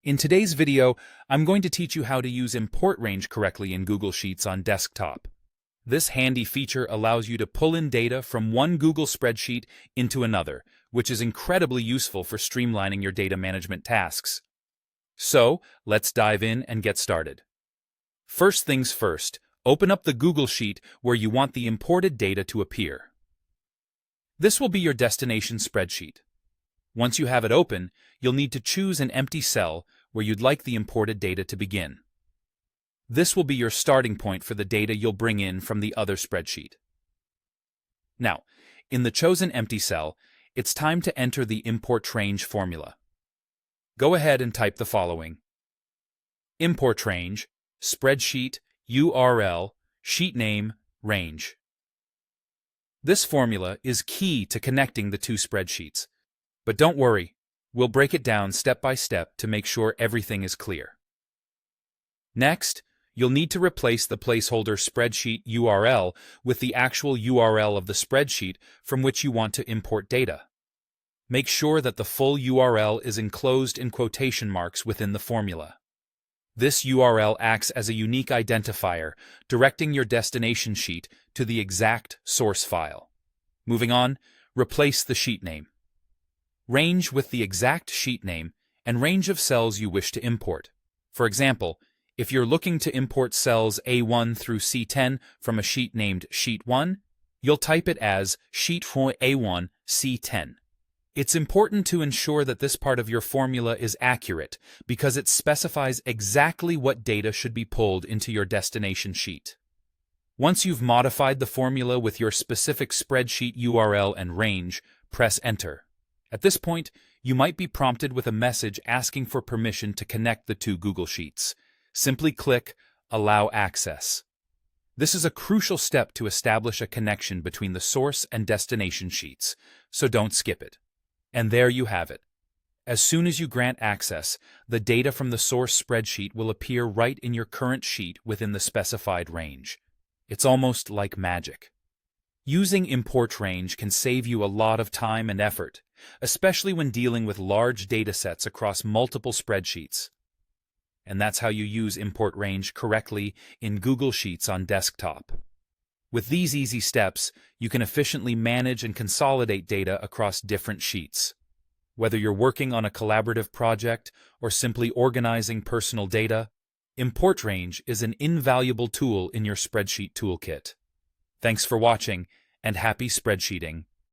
In today's video, I'm going to teach you how to use import range correctly in Google Sheets on desktop. This handy feature allows you to pull in data from one Google spreadsheet into another, which is incredibly useful for streamlining your data management tasks. So, let's dive in and get started. First things first, open up the Google Sheet where you want the imported data to appear. This will be your destination spreadsheet. Once you have it open, you'll need to choose an empty cell where you'd like the imported data to begin. This will be your starting point for the data you'll bring in from the other spreadsheet. Now, in the chosen empty cell, it's time to enter the import range formula. Go ahead and type the following: import range, spreadsheet, URL, sheet name, range. This formula is key to connecting the two spreadsheets. But don't worry, we'll break it down step by step to make sure everything is clear. Next, you'll need to replace the placeholder spreadsheet URL with the actual URL of the spreadsheet from which you want to import data. Make sure that the full URL is enclosed in quotation marks within the formula. This URL acts as a unique identifier, directing your destination sheet to the exact source file. Moving on, replace the sheet name. Range with the exact sheet name and range of cells you wish to import. For example, if you're looking to import cells A1 through C10 from a sheet named Sheet 1, you'll type it as Sheet A1 C10. It's important to ensure that this part of your formula is accurate because it specifies exactly what data should be pulled into your destination sheet. Once you've modified the formula with your specific spreadsheet URL and range, press Enter. At this point, you might be prompted with a message asking for permission to connect the two Google Sheets. Simply click Allow Access. This is a crucial step to establish a connection between the source and destination sheets, so don't skip it. And there you have it. As soon as you grant access, the data from the source spreadsheet will appear right in your current sheet within the specified range. It's almost like magic. Using import range can save you a lot of time and effort, especially when dealing with large data sets across multiple spreadsheets. And that's how you use import range correctly in Google Sheets on desktop. With these easy steps, you can efficiently manage and consolidate data across different sheets. Whether you're working on a collaborative project or simply organizing personal data, import range is an invaluable tool in your spreadsheet toolkit. Thanks for watching, and happy spreadsheeting.